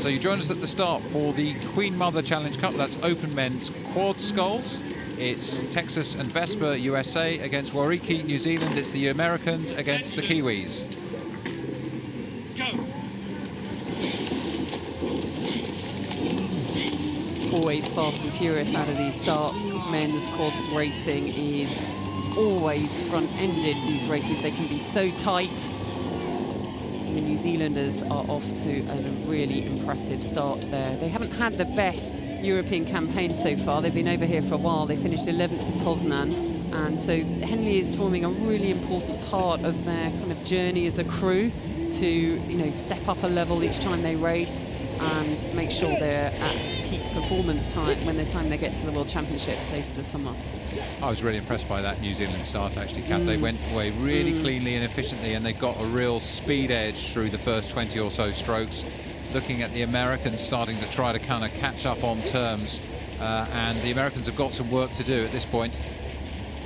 So you join us at the start for the Queen Mother Challenge Cup. That's open men's quad sculls. It's Texas and Vesper, USA, against Waiariki, New Zealand. It's the Americans against the Kiwis. Go. Always fast and furious out of these starts. Men's quads racing is always front-ended. These races, they can be so tight. The New Zealanders are off to a really impressive start there. They haven't had the best European campaign so far. They've been over here for a while. They finished 11th in Poznan, and so Henley is forming a really important part of their kind of journey as a crew to, you know, step up a level each time they race and make sure they're at peak performance time when they get to the World Championships later this summer. I was really impressed by that New Zealand start, actually, Kath. They went away really cleanly and efficiently, and they got a real speed edge through the first 20 or so strokes. Looking at the Americans starting to try to kind of catch up on terms, and the Americans have got some work to do at this point.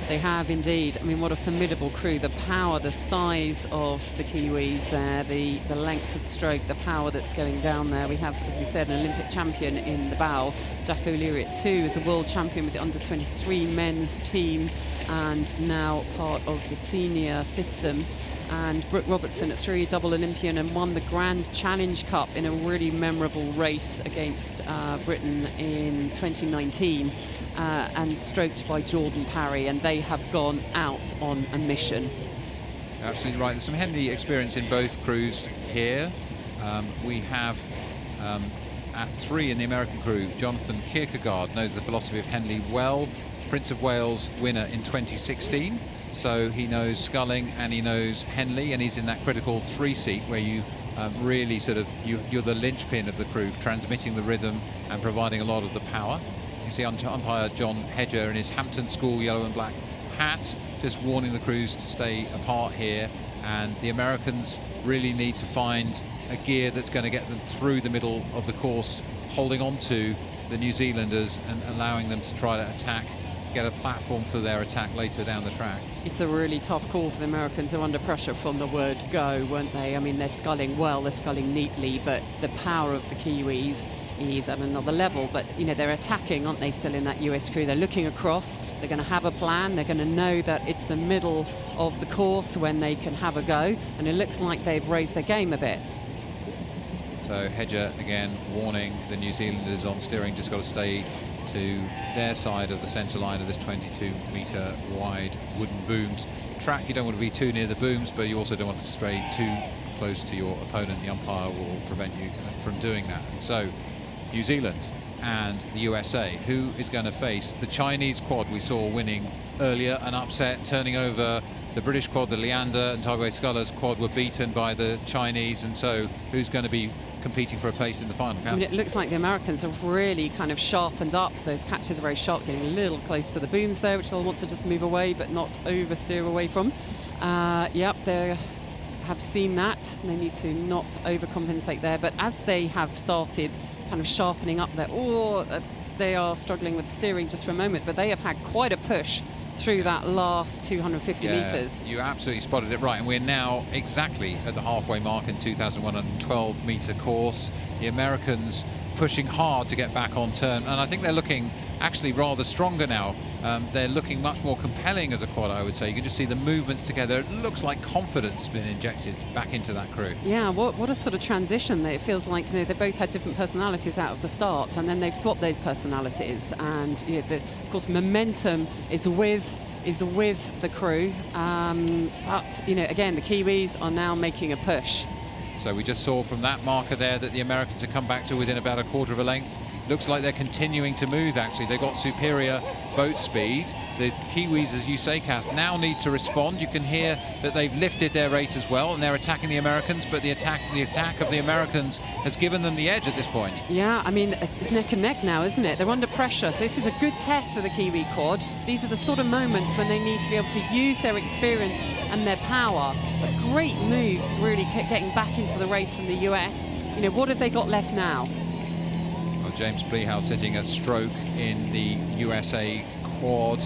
They have indeed. I mean, what a formidable crew. The power, the size of the Kiwis there, the length of stroke, the power that's going down there. We have, as we said, an Olympic champion in the bow. Jack O'Leary at 2 is a world champion with the under-23 men's team and now part of the senior system. And Brooke Robertson at 3, double Olympian, and won the Grand Challenge Cup in a really memorable race against Britain in 2019. And stroked by Jordan Parry, and they have gone out on a mission. Absolutely right. There's some Henley experience in both crews here. We have at 3 in the American crew, Jonathan Kierkegaard knows the philosophy of Henley well. Prince of Wales winner in 2016. So he knows sculling and he knows Henley, and he's in that critical 3 seat where you really sort of, you're the linchpin of the crew, transmitting the rhythm and providing a lot of the power. You see umpire John Hedger in his Hampton School yellow and black hat, just warning the crews to stay apart here. And the Americans really need to find a gear that's going to get them through the middle of the course, holding on to the New Zealanders and allowing them to try to attack, get a platform for their attack later down the track. It's a really tough call for the Americans. They're under pressure from the word go, weren't they? I mean, they're sculling well, they're sculling neatly, but the power of the Kiwis is at another level. But, you know, they're attacking, aren't they, still in that US crew? They're looking across, they're going to have a plan, they're going to know that it's the middle of the course when they can have a go, and it looks like they've raised their game a bit. So Hedger again warning the New Zealanders on steering, just got to stay to their side of the centre line of this 22-metre wide wooden booms track. You don't want to be too near the booms, but you also don't want to stray too close to your opponent. The umpire will prevent you from doing that. And so New Zealand and the USA, who is going to face the Chinese quad we saw winning earlier, an upset, turning over the British quad. The Leander and Taiwan Scullers quad were beaten by the Chinese, and so who's going to be competing for a place in the final? I mean, it looks like the Americans have really kind of sharpened up. Those catches are very sharp, getting a little close to the booms there, which they'll want to just move away but not oversteer away from. Yep, they have seen that. They need to not overcompensate there, but as they have started kind of sharpening up there, they are struggling with steering just for a moment, but they have had quite a push through that last 250 metres. You absolutely spotted it right, and we're now exactly at the halfway mark in 2,112-metre course. The Americans pushing hard to get back on turn, and I think they're looking actually rather stronger now. They're looking much more compelling as a quad, I would say. You can just see the movements together. It looks like confidence has been injected back into that crew. Yeah, what a sort of transition. It feels like, you know, they both had different personalities out of the start, and then they've swapped those personalities, and, you know, of course momentum is with the crew, but, you know, again, the Kiwis are now making a push. So we just saw from that marker there that the Americans have come back to within about a quarter of a length. Looks like they're continuing to move, actually. They've got superior boat speed. The Kiwis, as you say, Kath, now need to respond. You can hear that they've lifted their rate as well, and they're attacking the Americans, but the attack of the Americans has given them the edge at this point. Yeah, I mean, neck and neck now, isn't it? They're under pressure, so this is a good test for the Kiwi quad. These are the sort of moments when they need to be able to use their experience and their power. But great moves, really getting back into the race from the US. You know, what have they got left now? James Plehouse sitting at stroke in the USA quad.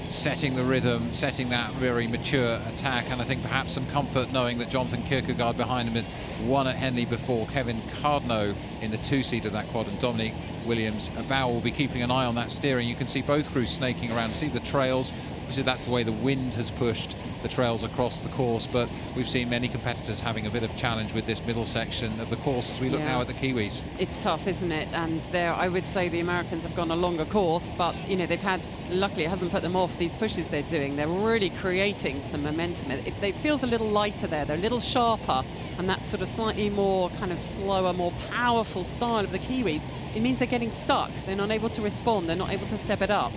setting the rhythm, setting that very mature attack, and I think perhaps some comfort knowing that Jonathan Kierkegaard behind him had won at Henley before, Kevin Cardno in the 2-seat of that quad, and Dominic Williams-Abau will be keeping an eye on that steering. You can see both crews snaking around, see the trails. Obviously that's the way the wind has pushed the trails across the course, but we've seen many competitors having a bit of challenge with this middle section of the course as we look now at the Kiwis. It's tough, isn't it? And there, I would say the Americans have gone a longer course, but you know, they've had, luckily it hasn't put them off, these pushes they're doing. They're really creating some momentum. It feels a little lighter there, they're a little sharper, and that sort of slightly more kind of slower, more powerful style of the Kiwis, it means they're getting stuck. They're not able to respond, they're not able to step it up.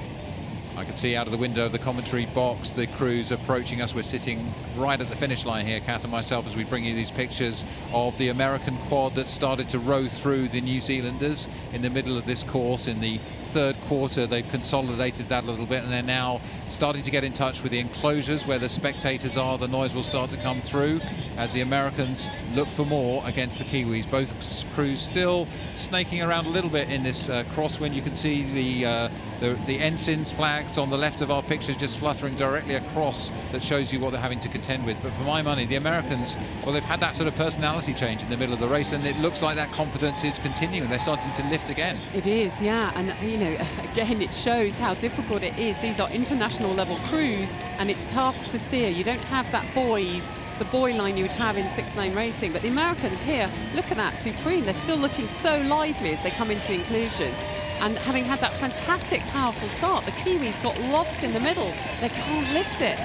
I can see out of the window of the commentary box the crews approaching us. We're sitting right at the finish line here, Kat and myself, as we bring you these pictures of the American quad that started to row through the New Zealanders in the middle of this course. In the third quarter, they've consolidated that a little bit, and they're now starting to get in touch with the enclosures where the spectators are. The noise will start to come through as the Americans look for more against the Kiwis. Both crews still snaking around a little bit in this crosswind. You can see the ensigns flags on the left of our pictures just fluttering directly across. That shows you what they're having to contend with. But for my money, the Americans, well, they've had that sort of personality change in the middle of the race, and it looks like that confidence is continuing. They're starting to lift again. It is, yeah, and you know, again, it shows how difficult it is. These are international level crews, and it's tough to steer. You don't have that the buoy line you would have in 6-lane racing, but the Americans here, look at that, supreme. They're still looking so lively as they come into the enclosures. And having had that fantastic, powerful start, the Kiwis got lost in the middle. They can't lift it.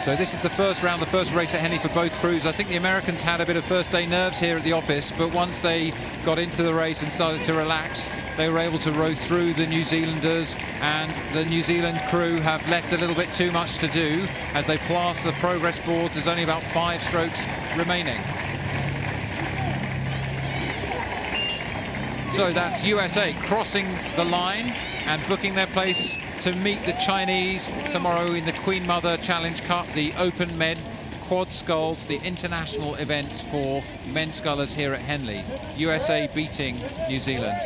So this is the first round, the first race at Henley for both crews. I think the Americans had a bit of first day nerves here at the office, but once they got into the race and started to relax, they were able to row through the New Zealanders, and the New Zealand crew have left a little bit too much to do as they plaster the progress boards. There's only about 5 strokes remaining. So that's USA crossing the line and booking their place to meet the Chinese tomorrow in the Queen Mother Challenge Cup, the Open Men Quad Sculls, the international event for men scullers here at Henley. USA beating New Zealand.